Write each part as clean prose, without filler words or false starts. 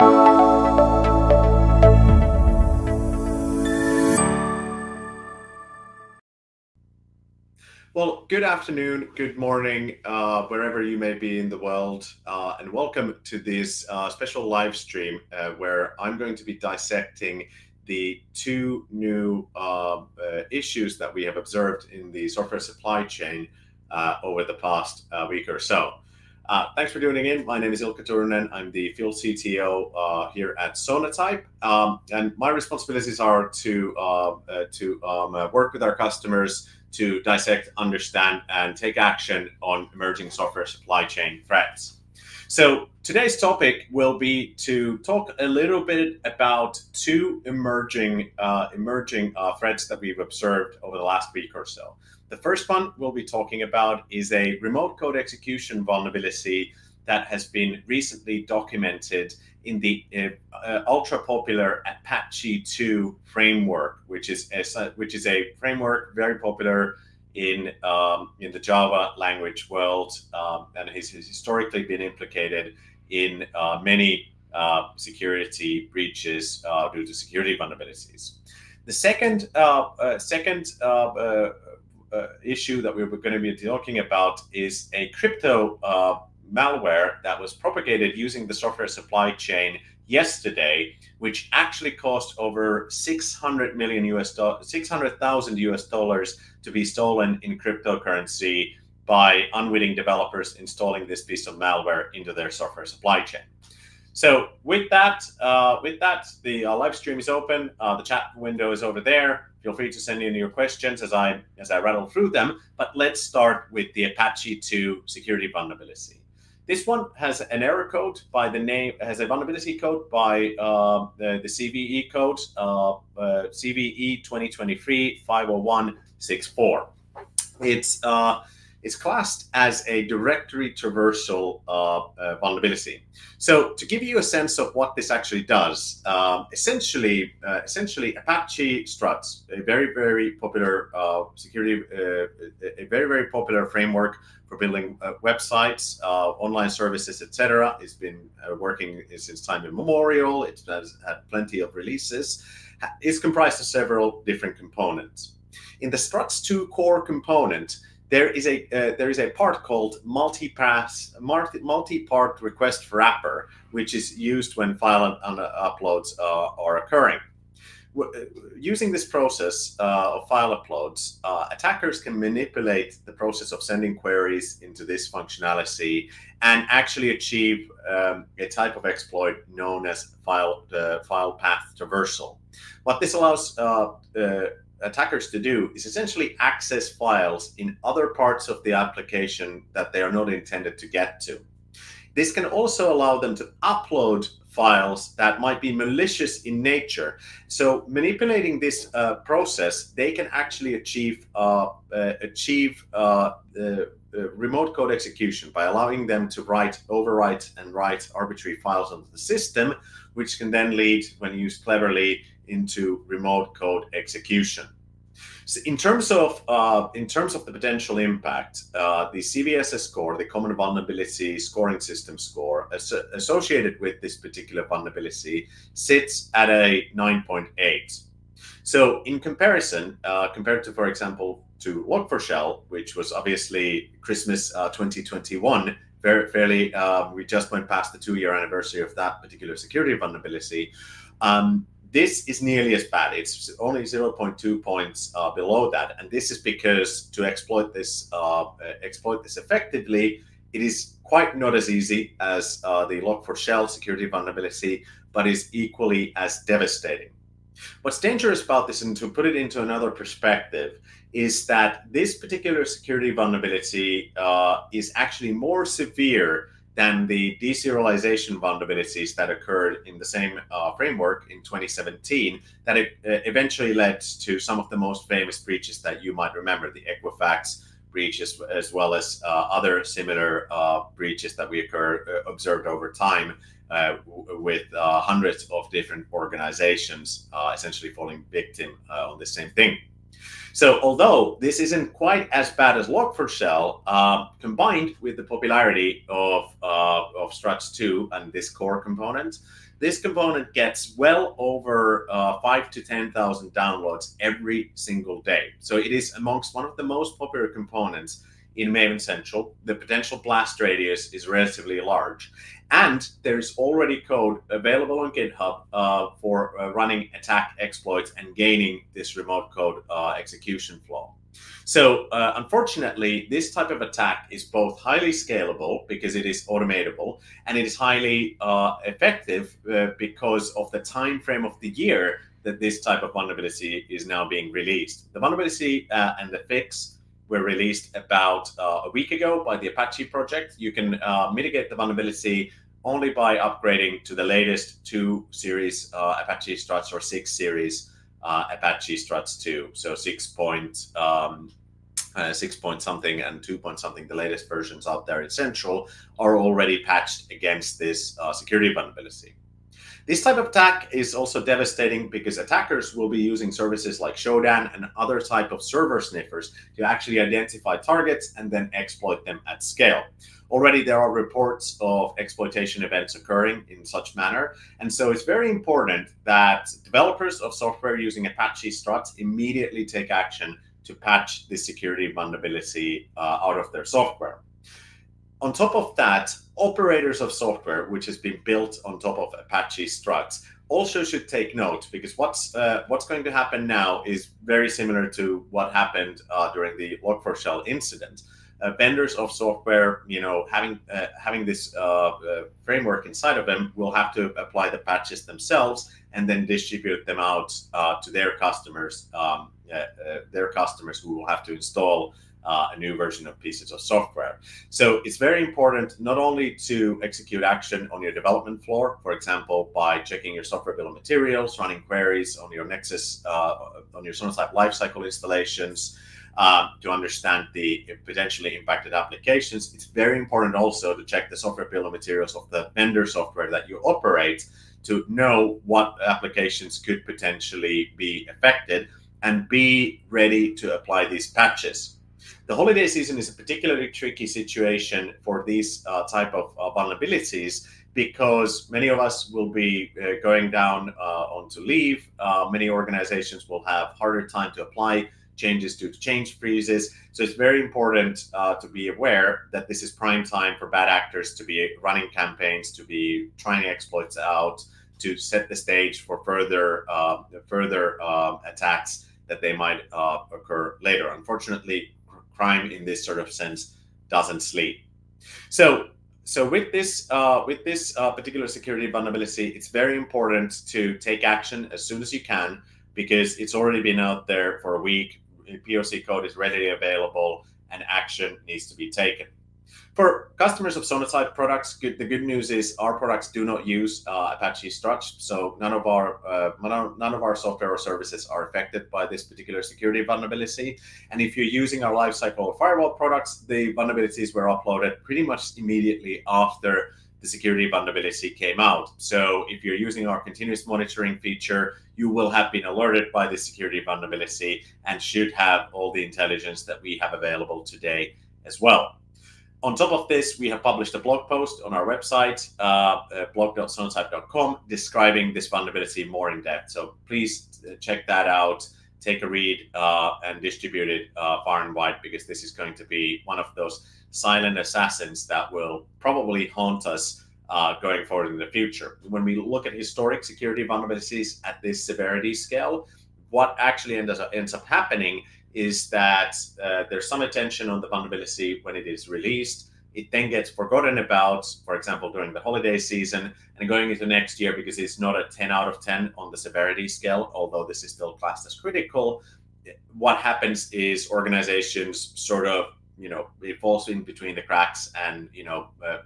Well, good afternoon, good morning, wherever you may be in the world, and welcome to this special live stream where I'm going to be dissecting the two new issues that we have observed in the software supply chain over the past week or so. Thanks for tuning in. My name is Ilkka Turunen. I'm the Field CTO here at Sonatype, and my responsibilities are to work with our customers to dissect, understand, and take action on emerging software supply chain threats. So today's topic will be to talk a little bit about two emerging threats that we've observed over the last week or so. The first one we'll be talking about is a remote code execution vulnerability that has been recently documented in the ultra popular Apache 2 framework, which is a framework very popular in the Java language world, and has historically been implicated in many security breaches due to security vulnerabilities. The second issue that we're going to be talking about is a crypto malware that was propagated using the software supply chain yesterday, which actually cost over $600,000 US to be stolen in cryptocurrency by unwitting developers installing this piece of malware into their software supply chain. So with that, the live stream is open. The chat window is over there. Feel free to send in your questions as I rattle through them. But let's start with the Apache 2 security vulnerability. This one has an error code by the name, has a vulnerability code by the CVE code, CVE 2023-50164. It's classed as a directory traversal vulnerability. So to give you a sense of what this actually does, essentially Apache Struts, a very popular a very popular framework for building websites, online services, etc. It's been working since time immemorial. It has had plenty of releases. It's comprised of several different components. In the Struts2 core component, there is a part called multi-part request wrapper, which is used when file uploads are occurring. Using this process of file uploads, attackers can manipulate the process of sending queries into this functionality and actually achieve a type of exploit known as file path traversal. What this allows attackers to do is essentially access files in other parts of the application that they are not intended to get to. This can also allow them to upload files that might be malicious in nature. So manipulating this process, they can actually achieve remote code execution by allowing them to overwrite and write arbitrary files onto the system, which can then lead, when used cleverly, into remote code execution. So in terms of the potential impact, the CVSS score, the Common Vulnerability Scoring System score, associated with this particular vulnerability, sits at a 9.8. So in comparison, compared to, for example, to Log4Shell, which was obviously Christmas 2021, fairly, we just went past the 2-year anniversary of that particular security vulnerability. This is nearly as bad. It's only 0.2 points below that, and this is because to exploit this effectively, it is quite not as easy as the Log4Shell security vulnerability, but is equally as devastating. What's dangerous about this, and to put it into another perspective, is that this particular security vulnerability is actually more severe than the deserialization vulnerabilities that occurred in the same framework in 2017 that eventually led to some of the most famous breaches that you might remember, the Equifax breaches, as well as other similar breaches that we observed over time with hundreds of different organizations essentially falling victim on the same thing. So although this isn't quite as bad as Log4Shell, combined with the popularity of Struts2 and this core component, This component gets well over 5 to 10,000 downloads every single day. So it is amongst one of the most popular components in Maven Central. The potential blast radius is relatively large. And there's already code available on GitHub for running attack exploits and gaining this remote code execution flow. So unfortunately, this type of attack is both highly scalable because it is automatable, and it is highly effective because of the time frame of the year that this type of vulnerability is now being released. The vulnerability and the fix were released about a week ago by the Apache project. You can mitigate the vulnerability only by upgrading to the latest 2 series Apache Struts or 6 series Apache Struts2. So 6 point something and 2 point something, the latest versions out there in Central, are already patched against this security vulnerability. This type of attack is also devastating because attackers will be using services like Shodan and other type of server sniffers to actually identify targets and then exploit them at scale. Already there are reports of exploitation events occurring in such manner, and so it's very important that developers of software using Apache Struts immediately take action to patch the security vulnerability out of their software. On top of that, operators of software, which has been built on top of Apache Struts, also should take note, because what's going to happen now is very similar to what happened during the Log4Shell incident. Vendors of software, having this framework inside of them, will have to apply the patches themselves and then distribute them out to their customers who will have to install a new version of pieces of software. So it's very important not only to execute action on your development floor, for example, by checking your software bill of materials, running queries on your Nexus, on your Sonatype Lifecycle installations, to understand the potentially impacted applications. It's very important also to check the software bill of materials of the vendor software that you operate to know what applications could potentially be affected and be ready to apply these patches. The holiday season is a particularly tricky situation for these type of vulnerabilities, because many of us will be going down onto leave. Many organizations will have harder time to apply changes due to change freezes. So it's very important to be aware that this is prime time for bad actors to be running campaigns, to be trying exploits out, to set the stage for further attacks that they might occur later. Unfortunately, crime in this sort of sense doesn't sleep. So with this particular security vulnerability, it's very important to take action as soon as you can, because it's already been out there for a week. POC code is readily available and action needs to be taken. For customers of Sonatype products, the good news is our products do not use Apache Struts, so none of our software or services are affected by this particular security vulnerability. And if you're using our Lifecycle or Firewall products, the vulnerabilities were uploaded pretty much immediately after the security vulnerability came out. So if you're using our continuous monitoring feature, you will have been alerted by the security vulnerability and should have all the intelligence that we have available today as well. On top of this, we have published a blog post on our website, blog.sonatype.com, describing this vulnerability more in depth. So please check that out, take a read, and distribute it far and wide, because this is going to be one of those silent assassins that will probably haunt us going forward in the future. When we look at historic security vulnerabilities at this severity scale, what actually ends up happening is that there's some attention on the vulnerability when it is released. It then gets forgotten about, for example, during the holiday season and going into next year, because it's not a 10 out of 10 on the severity scale, although this is still classed as critical. What happens is organizations sort of, it falls in between the cracks, and,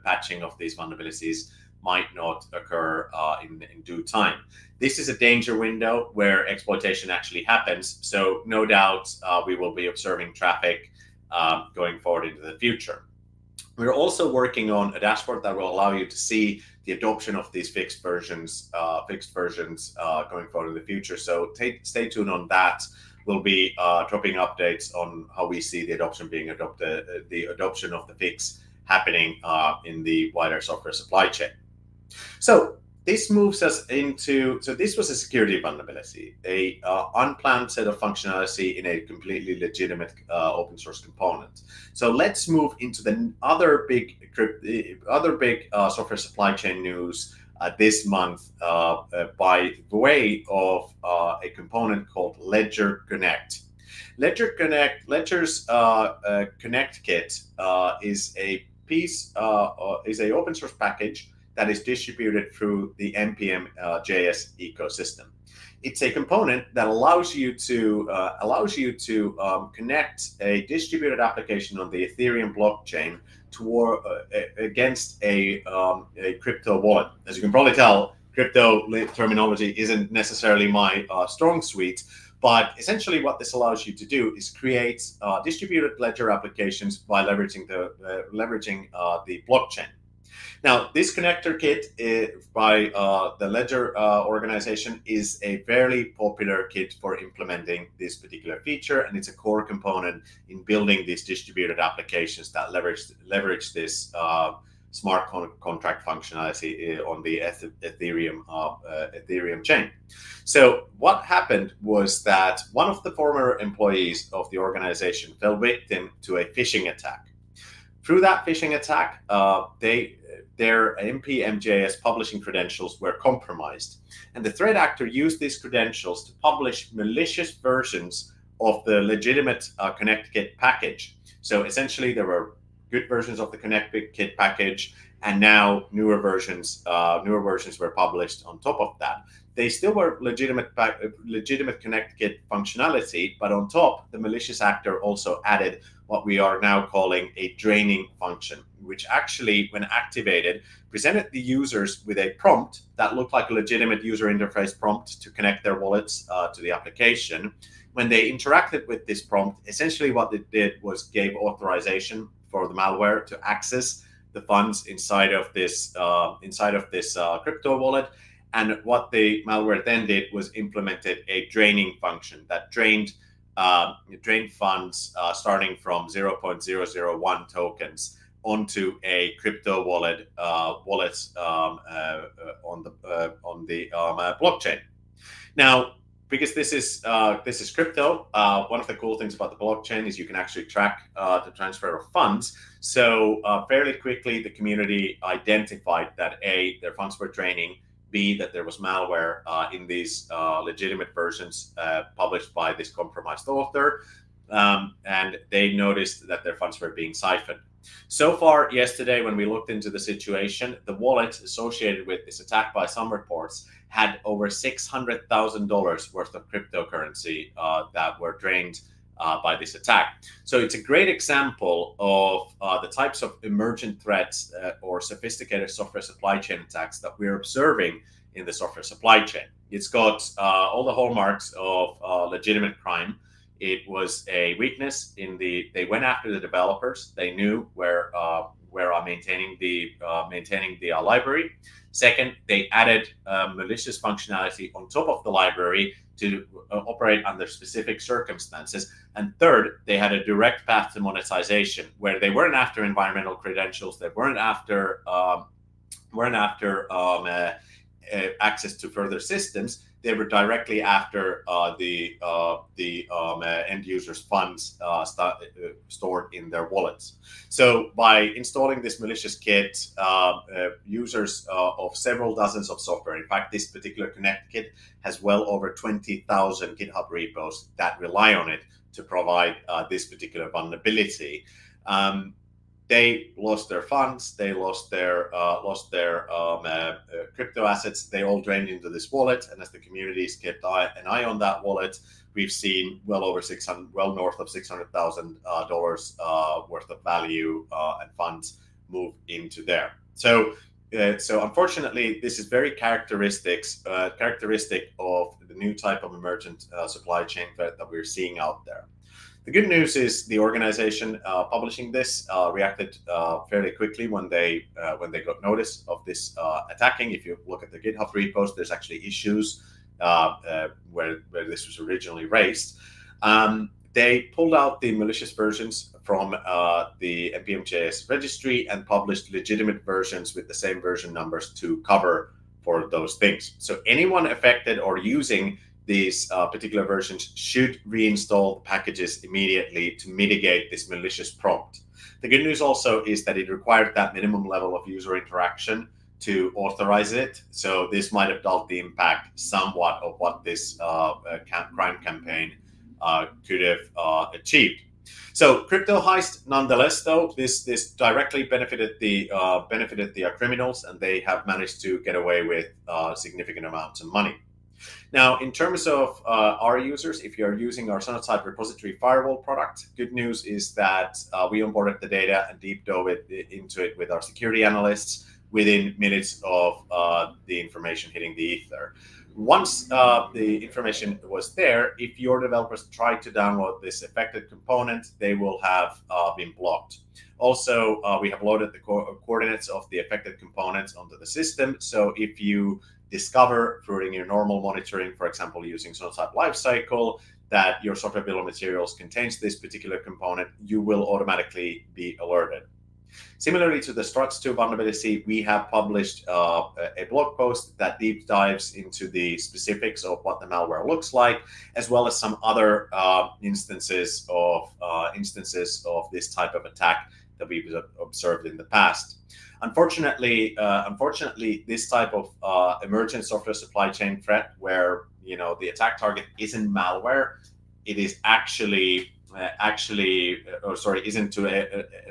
patching of these vulnerabilities might not occur in due time. This is a danger window where exploitation actually happens. So no doubt we will be observing traffic going forward into the future. We're also working on a dashboard that will allow you to see the adoption of these fixed versions going forward in the future. So stay tuned on that. We'll be dropping updates on how we see the adoption being adopted, the adoption of the fix happening in the wider software supply chain. So this moves us into, so this was a security vulnerability, a unplanned set of functionality in a completely legitimate open source component. So let's move into the other big software supply chain news this month by way of a component called Ledger Connect. Ledger's Connect Kit is a open source package that is distributed through the npm JS ecosystem. It's a component that allows you to connect a distributed application on the Ethereum blockchain against a crypto wallet. As you can probably tell, crypto terminology isn't necessarily my strong suite, but essentially what this allows you to do is create distributed ledger applications by leveraging the blockchain. Now, this connector kit by the Ledger organization is a fairly popular kit for implementing this particular feature, and it's a core component in building these distributed applications that leverage this smart contract functionality on the Ethereum chain. So what happened was that one of the former employees of the organization fell victim to a phishing attack. Through that phishing attack, their npm.js publishing credentials were compromised, and the threat actor used these credentials to publish malicious versions of the legitimate ConnectKit package. So essentially, there were good versions of the ConnectKit package, and now newer versions were published on top of that. They still were legitimate ConnectKit functionality, but on top, the malicious actor also added what we are now calling a draining function, which actually, when activated, presented the users with a prompt that looked like a legitimate user interface prompt to connect their wallets to the application. When they interacted with this prompt, essentially what it did was gave authorization for the malware to access the funds inside of this crypto wallet. And what the malware then did was implemented a draining function that drained funds starting from 0.001 tokens onto a crypto wallet on the blockchain. Now, because this is crypto, one of the cool things about the blockchain is you can actually track the transfer of funds. So fairly quickly, the community identified that A, their funds were draining, B, that there was malware in these legitimate versions published by this compromised author, and they noticed that their funds were being siphoned. So far, yesterday, when we looked into the situation, the wallet associated with this attack, by some reports, had over $600,000 worth of cryptocurrency that were drained by this attack. So it's a great example of the types of emergent threats or sophisticated software supply chain attacks that we're observing in the software supply chain. It's got all the hallmarks of legitimate crime. It was a weakness in they went after the developers. They knew where maintaining the library. Second, they added malicious functionality on top of the library to operate under specific circumstances. And third, they had a direct path to monetization, where they weren't after environmental credentials. They weren't after access to further systems. They were directly after the end users' funds stored in their wallets. So by installing this malicious kit, users of several dozens of software, in fact, this particular Connect kit has well over 20,000 GitHub repos that rely on it to provide this particular vulnerability. They lost their funds, they lost their crypto assets. They all drained into this wallet, and as the communities kept an eye on that wallet, we've seen well north of $600,000 worth of value and funds move into there. So unfortunately, this is very characteristic of the new type of emergent supply chain threat that we're seeing out there. The good news is the organization publishing this reacted fairly quickly when they got notice of this attacking. If you look at the GitHub repos, there's actually issues where this was originally raised. They pulled out the malicious versions from the npm.js registry and published legitimate versions with the same version numbers to cover for those things. So anyone affected or using these particular versions should reinstall packages immediately to mitigate this malicious prompt. The good news also is that it required that minimum level of user interaction to authorize it. So this might have dulled the impact somewhat of what this crime campaign could have achieved. So crypto heist, nonetheless, though, this directly benefited the criminals, and they have managed to get away with significant amounts of money. Now, in terms of our users, if you're using our Sonatype repository Firewall product, good news is that we onboarded the data and deep dove into it with our security analysts within minutes of the information hitting the ether. Once the information was there, if your developers try to download this affected component, they will have been blocked. Also, we have loaded the coordinates of the affected components onto the system. So if you discover during your normal monitoring, for example, using Sonatype Lifecycle, that your software bill of materials contains this particular component, you will automatically be alerted. Similarly to the Struts2 vulnerability, we have published a blog post that deep dives into the specifics of what the malware looks like, as well as some other instances of this type of attack that we've observed in the past. Unfortunately, this type of emergent software supply chain threat, where the attack target isn't malware, it is isn't to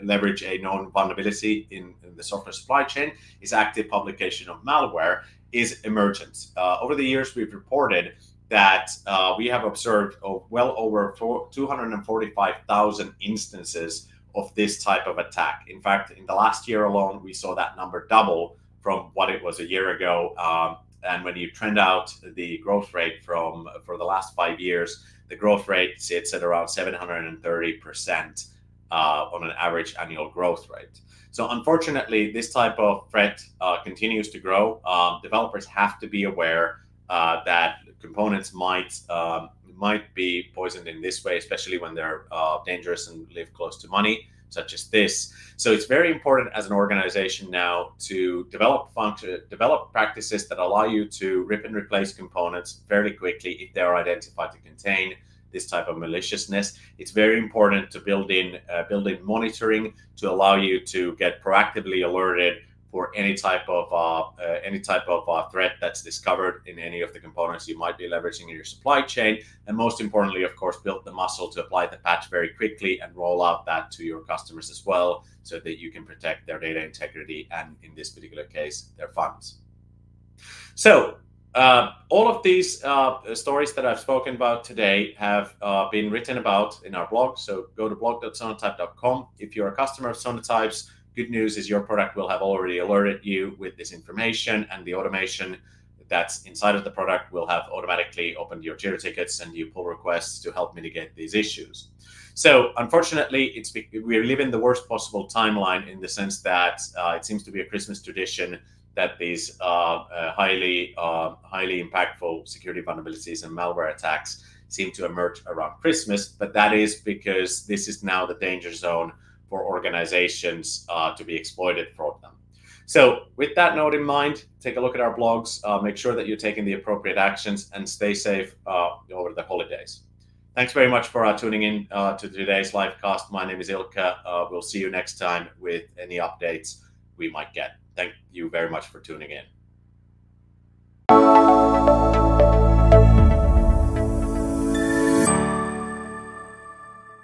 leverage a known vulnerability in the software supply chain, is active publication of malware, is emergent. Over the years, we've reported that we have observed well over 245,000 instances of this type of attack. In fact, in the last year alone, we saw that number double from what it was a year ago. And when you trend out the growth rate for the last 5 years, the growth rate sits at around 730% on an average annual growth rate. So unfortunately, this type of threat continues to grow. Developers have to be aware that components might be poisoned in this way, especially when they're dangerous and live close to money, such as this. So it's very important as an organization now to develop practices that allow you to rip and replace components fairly quickly if they are identified to contain this type of maliciousness. It's very important to build in monitoring to allow you to get proactively alerted for any type of threat that's discovered in any of the components you might be leveraging in your supply chain. And most importantly, of course, build the muscle to apply the patch very quickly and roll out that to your customers as well, so that you can protect their data integrity and, in this particular case, their funds. So all of these stories that I've spoken about today have been written about in our blog. So go to blog.sonatype.com. If you're a customer of Sonatype's, good news is your product will have already alerted you with this information, and the automation that's inside of the product will have automatically opened your Jira tickets and you pull requests to help mitigate these issues. So unfortunately, we live in the worst possible timeline, in the sense that it seems to be a Christmas tradition that these highly impactful security vulnerabilities and malware attacks seem to emerge around Christmas. But that is because this is now the danger zone for organizations to be exploited for them. So with that note in mind, take a look at our blogs, make sure that you're taking the appropriate actions, and stay safe over the holidays. Thanks very much for tuning in to today's live cast. My name is Ilkka. We'll see you next time with any updates we might get. Thank you very much for tuning in.